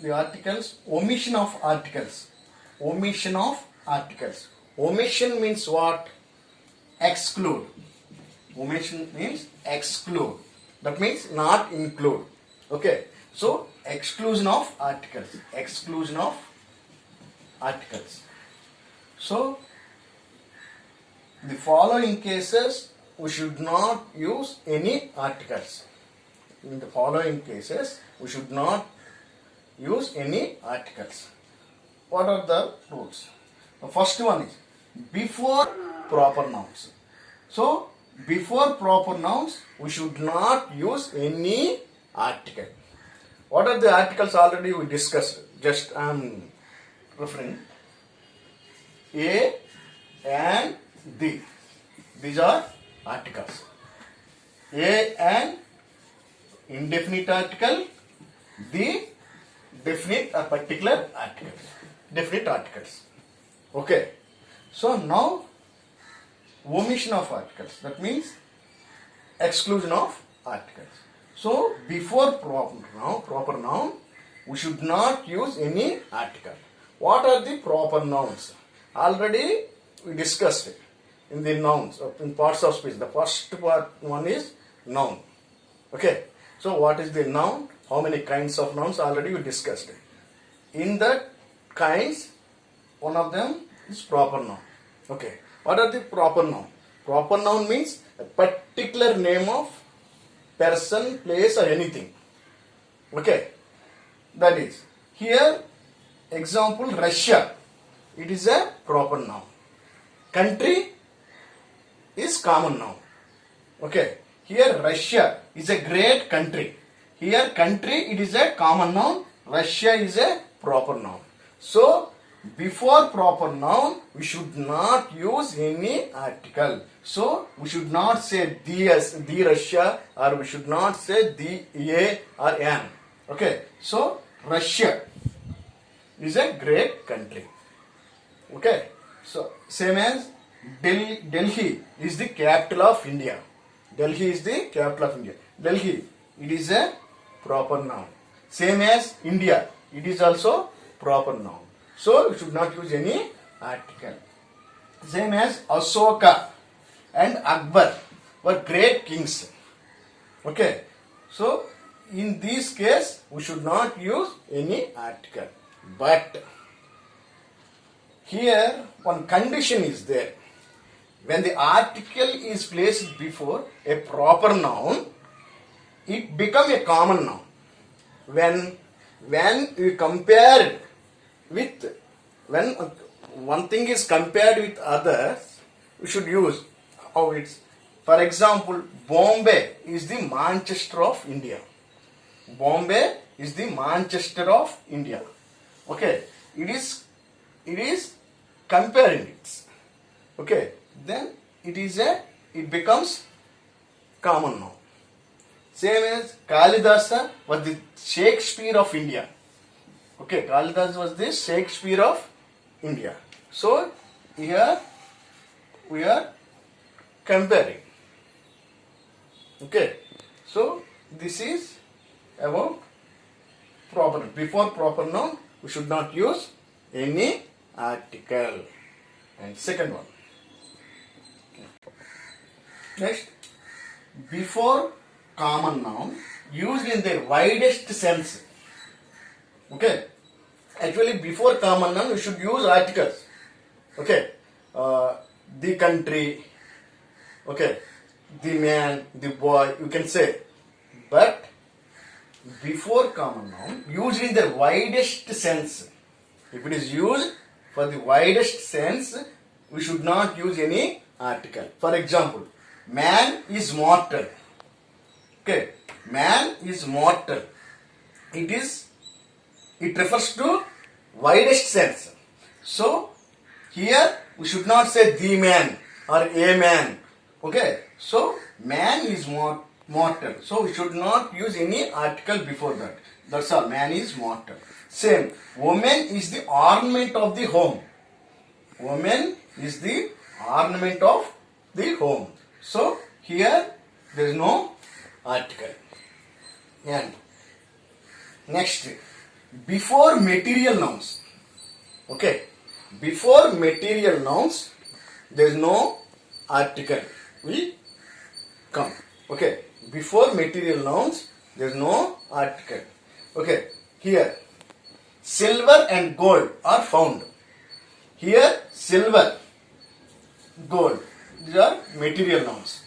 the articles, omission of articles. Omission of articles. Omission means what? Exclude. Omission means exclude. That means not include. Okay. So exclusion of articles. Exclusion of articles. So the following cases we should not use any articles. In the following cases we should not use any articles. What are the rules? The first one is before proper nouns. So before proper nouns we should not use any article. What are the articles already we discussed? Just I am referring. A and the. These are articles. A and indefinite article, the definite or particular articles. Definite articles. Okay. So now omission of articles. That means exclusion of articles. So before proper noun, we should not use any article. What are the proper nouns? Already we discussed it in the nouns, in parts of speech. The first one is noun. Okay. So what is the noun? How many kinds of nouns? Already we discussed it. In that kinds, one of them is proper noun. Okay. What are the proper noun? Proper noun means a particular name of person, place or anything. Okay. That is, here example Russia. It is a proper noun. Country is common noun. Okay. Here Russia is a great country. Here country it is a common noun. Russia is a proper noun. So before proper noun we should not use any article. So we should not say the Russia, or we should not say the a or an. Okay. So Russia is a great country. Okay. So same as Delhi is the capital of India. Delhi is the capital of India. Delhi, it is a proper noun. Same as India, it is also proper noun. So you should not use any article. Same as Ashoka and Akbar were great kings. Okay. So in this case we should not use any article. But here one condition is there. When the article is placed before a proper noun, it becomes a common noun. When we compare with, when one thing is compared with others, we should use how it's. For example, Bombay is the Manchester of India. Bombay is the Manchester of India. Okay, it is comparing it. Okay. Then it becomes common noun. Same as Kalidasa was the Shakespeare of India. Okay, Kalidas was the Shakespeare of India. So here we are comparing. Okay, so this is about proper. Before proper noun we should not use any article. And second one. Next, before common noun used in their widest sense. Okay. Actually, before common noun we should use articles. Okay. The country. Okay. The man, the boy, you can say. But before common noun used in their widest sense. If it is used for the widest sense, we should not use any article. For example, man is mortal. Okay, man is mortal. It refers to widest sense. So here we should not say the man or a man. Okay, so man is mortal. So we should not use any article before that. That's all. Man is mortal. Same. Woman is the ornament of the home. Woman is the ornament of the home. So here there is no article. And next, before material nouns. Okay, before material nouns, there is no article will come. Okay, before material nouns, there is no article. Okay, here silver and gold are found. Here silver, gold, these are material nouns.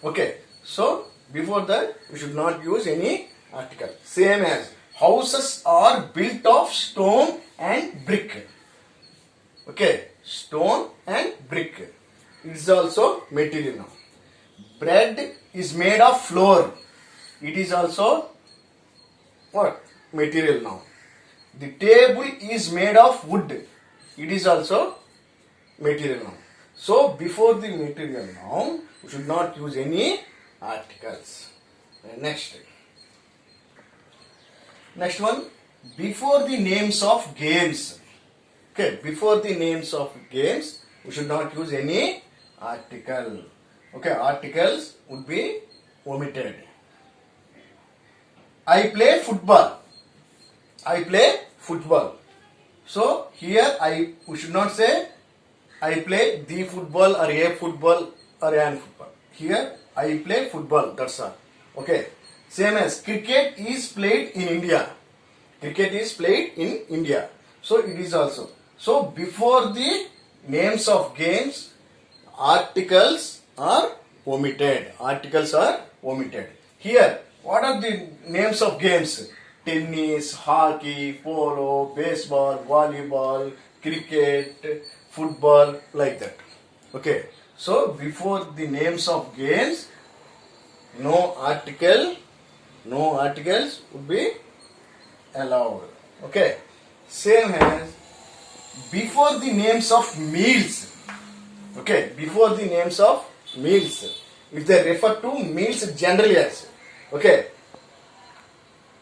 Okay, so before that we should not use any article. Same as houses are built of stone and brick. Okay, stone and brick. It is also material noun. Bread is made of flour. It is also what? Material noun. The table is made of wood. It is also material noun. So before the material noun, we should not use any articles. Next one, before the names of games. Okay, before the names of games, we should not use any article. Okay, articles would be omitted. I play football. I play football. So here we should not say I play the football or a football or an football. Here I play football, that's all. Okay. Same as cricket is played in India. Cricket is played in India. So it is also. So before the names of games, articles are omitted. Articles are omitted. Here, what are the names of games? Tennis, hockey, polo, baseball, volleyball, cricket, football, like that. Okay. So before the names of games, no articles would be allowed. Okay. Same as before the names of meals. Okay. Before the names of meals. If they refer to meals generally as. Okay.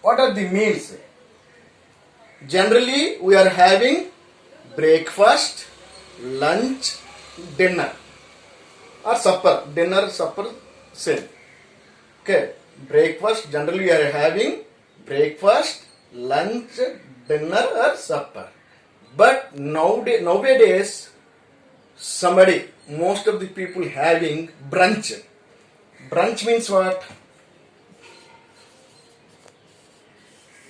What are the meals? Generally we are having breakfast, lunch, dinner or supper. Dinner, supper, same. Okay, breakfast, generally we are having breakfast, lunch, dinner or supper. But nowadays most of the people having brunch. Brunch means what?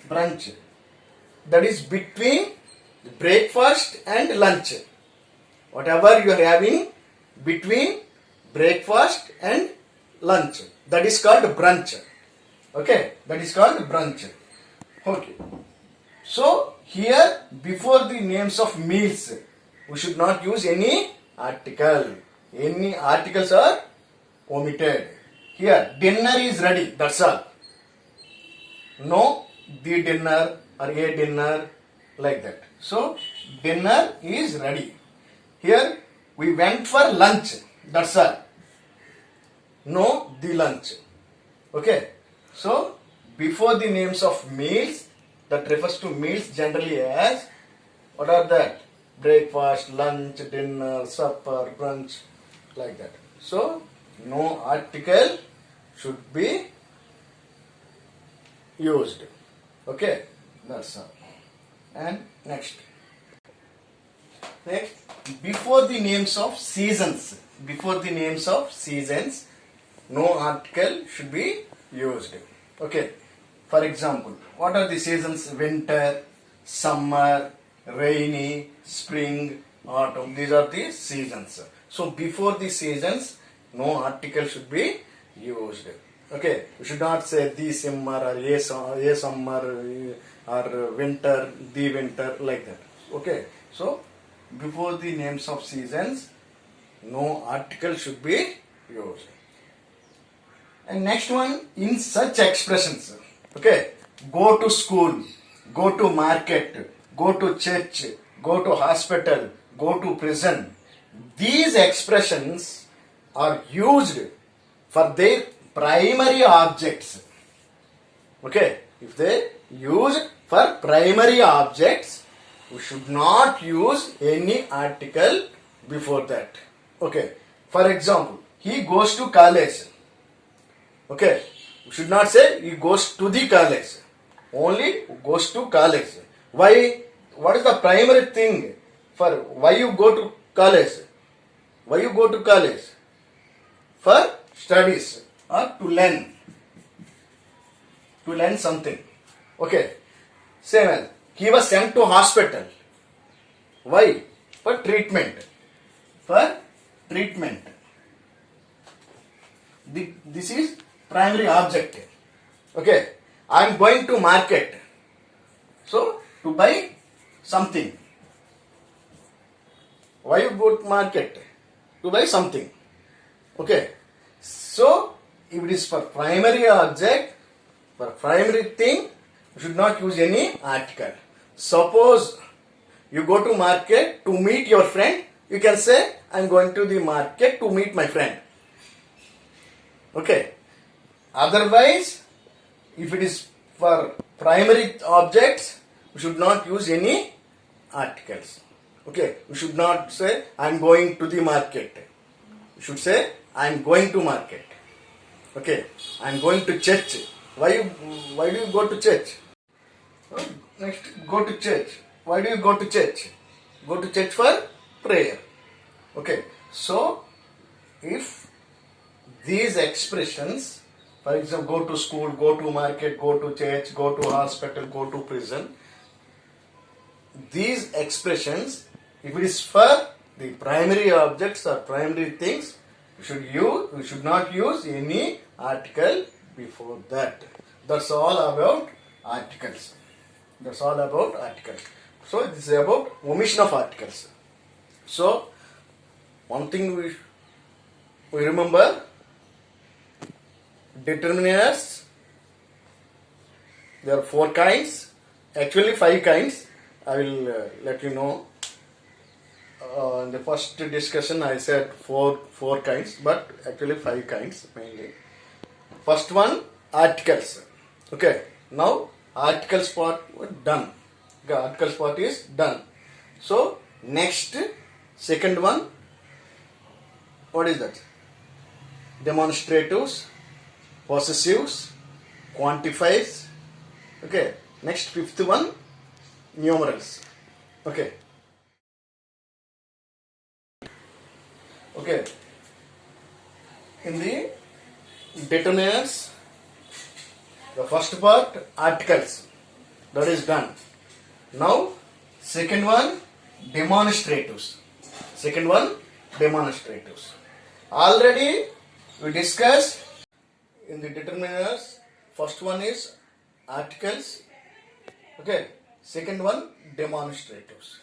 Brunch. That is between breakfast and lunch. Whatever you are having between breakfast and lunch, that is called brunch. Okay, that is called brunch. Okay. So here before the names of meals, we should not use any article. Any articles are omitted. Here dinner is ready, that's all. No the dinner or a dinner, like that. So dinner is ready. Here we went for lunch, that's all. No the lunch. Okay. So before the names of meals, that refers to meals generally as, what are that? Breakfast, lunch, dinner, supper, brunch, like that. So no article should be used. Okay, that's all. And next, before the names of seasons, no article should be used. Okay, for example, what are the seasons? Winter, summer, rainy, spring, autumn. These are the seasons. So before the seasons, no article should be used. Okay, we should not say the summer or a summer or winter, the winter, like that. Okay, so before the names of seasons, no article should be used. And next one, in such expressions. Okay, go to school, go to market, go to church, go to hospital, go to prison. These expressions are used for their primary objects. Okay, if they use for primary objects, we should not use any article before that. Okay, for example, he goes to college. Okay, we should not say he goes to the college, only goes to college. Why? What is the primary thing for why you go to college? Why you go to college? For studies or to learn. To learn something. Okay. Same as he was sent to hospital. Why? For treatment. For treatment. This is primary object. Okay. I am going to market. So to buy something. Why you go to market? To buy something. Okay. So if it is for primary object, for primary thing, you should not use any article. Suppose you go to market to meet your friend, you can say I am going to the market to meet my friend. Okay. Otherwise, if it is for primary objects, you should not use any articles. Okay. You should not say I am going to the market. You should say I am going to market. Okay. I am going to church. Why do you go to church? Next, go to church. Why do you go to church? Go to church for prayer. Okay. So, if these expressions, for example, go to school, go to market, go to church, go to hospital, go to prison, these expressions, if it is for the primary objects or primary things, you should not use any article before that. That's all about articles. That's all about articles. So this is about omission of articles. So one thing we remember, determiners, there are 4 kinds, actually 5 kinds. I will let you know. In the first discussion I said four kinds, but actually 5 kinds mainly. First one, articles. Okay, now articles part done. Okay, articles part is done. So next, second one, what is that? Demonstratives, possessives, quantifiers. Okay, next, fifth one, numerals. Okay. Okay. In the determiners, the first part, articles, that is done. Now second one, demonstratives. Second one, demonstratives. Already we discussed in the determiners. First one is articles. Okay. Second one, demonstratives.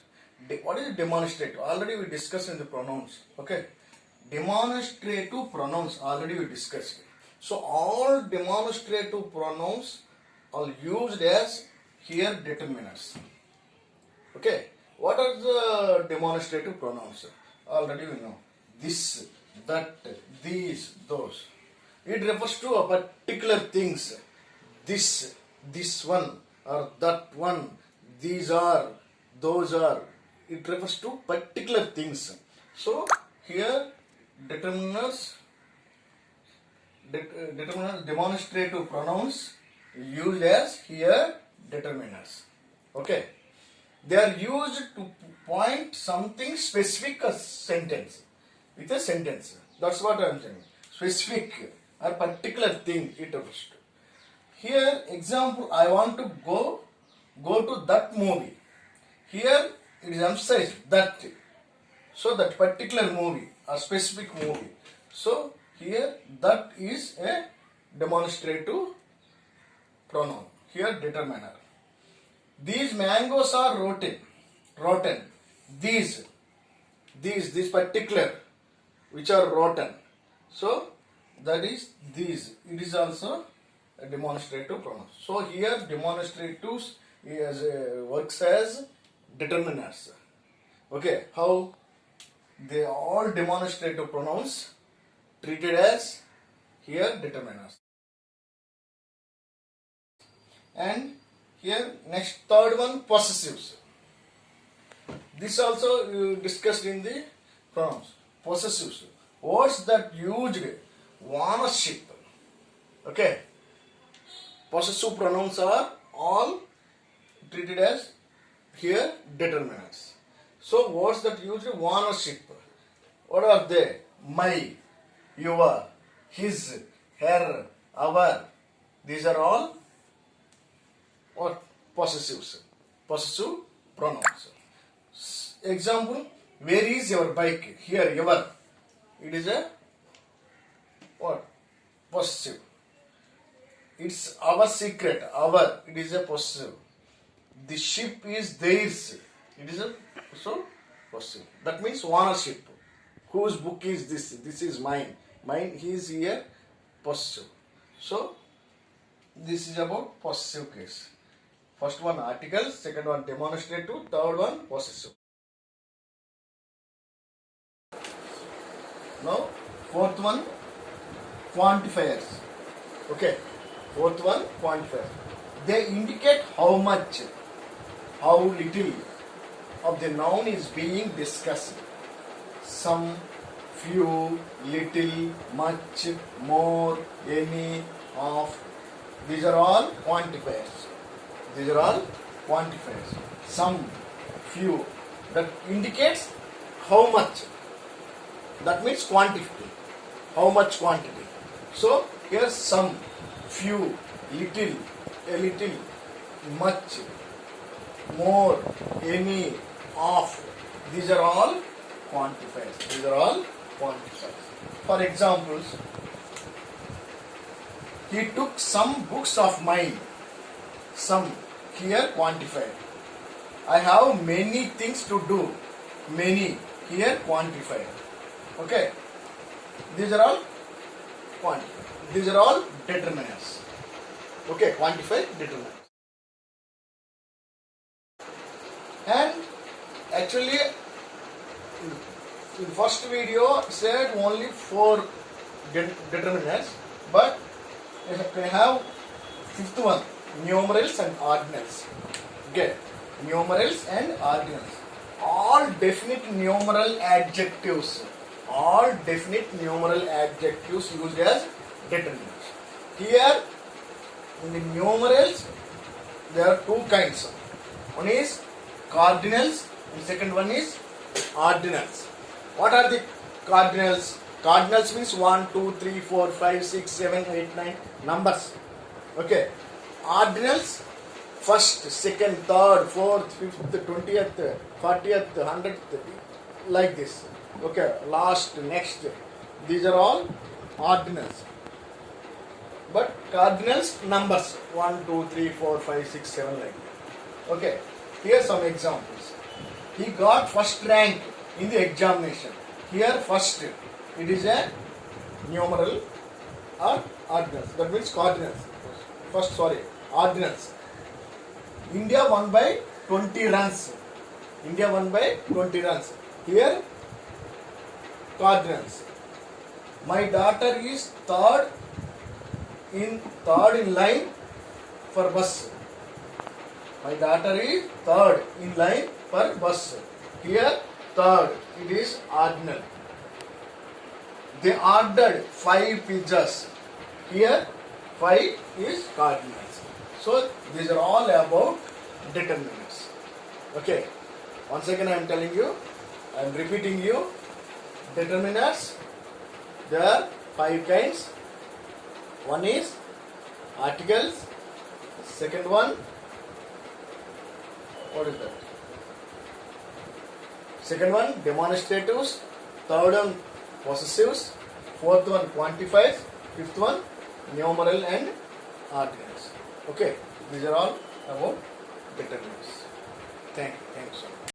What is demonstrative? Already we discussed in the pronouns. Okay. Demonstrative pronouns already we discussed. So all demonstrative pronouns are used as here determiners. Okay. What are the demonstrative pronouns? Already we know. This, that, these, those. It refers to a particular things. This one or that one, these are, those are. It refers to particular things. So here determiners, demonstrative pronouns used as here determiners. Okay. They are used to point something specific, a sentence, with a sentence. That's what I am saying. Specific or particular thing it refers to. Here example, I want to go to that movie. Here it is emphasized that. So that particular movie or specific movie. So here that is a demonstrative pronoun. Here determiner. These mangoes are rotten. These particular which are rotten. So that is these. It is also a demonstrative pronoun. So here demonstratives works as determiners. Okay, how they are all demonstrative pronouns treated as here determiners. And here next third one, possessives. This also you discussed in the pronouns. Possessives, words that used ownership. Okay, possessive pronouns are all treated as here determinants. So words that use ownership. What are they? My, your, his, her, our. These are all what? Possessives. Possessive pronouns. Example, where is your bike? Here, your. It is a what? Possessive. It's our secret. Our. It is a possessive. The ship is theirs. It is a so possessive. That means ownership. Whose book is this? This is mine. Mine. He is here. Possessive. So this is about possessive case. First one articles, second one demonstrative, third one possessive. Now fourth one quantifiers. Okay. Fourth one quantifiers. They indicate how much, how little of the noun is being discussed. Some, few, little, much, more, any, of. These are all quantifiers. These are all quantifiers. Some, few. That indicates how much. That means quantity. How much quantity. So here some, few, little, a little, much, more, any, of. These are all quantifiers. These are all quantifiers. For examples, he took some books of mine. Some, here quantified. I have many things to do. Many, here quantified. Okay. These are all quantified. These are all determinants. Okay, quantified determinants. And actually, in first video said only 4 determinants, but we have fifth one, numerals and ordinals. Okay, numerals and ordinals. All definite numeral adjectives. All definite numeral adjectives used as determinants. Here, in the numerals, there are two kinds. One is cardinals and second one is ordinals. What are the cardinals? Cardinals means 1, 2, 3, 4, 5, 6, 7, 8, 9 numbers. Okay. Ordinals, first, second, third, fourth, fifth, 20th, 40th, 100th, like this. Okay. Last, next. These are all ordinals. But cardinals, numbers 1, 2, 3, 4, 5, 6, 7 like that. Okay. Here some examples. He got first rank in the examination. Here first, it is a numeral or ordinals. That means cardinals. First, ordinals. India won by 20 runs. India won by 20 runs. Here, cardinals. My daughter is third in line for bus. My daughter is third in line for bus. Here, third, it is ordinal. They ordered 5 pizzas. Here, 5 is cardinals. So, these are all about determinants. Okay. Once again, I am telling you, I am repeating you, determinants, there are 5 kinds. One is articles. Second one, what is that? Second one, demonstratives. Third one, possessives. Fourth one, quantifiers. Fifth one, numeral and ordinals. Okay, these are all about determinants. Thank you so much.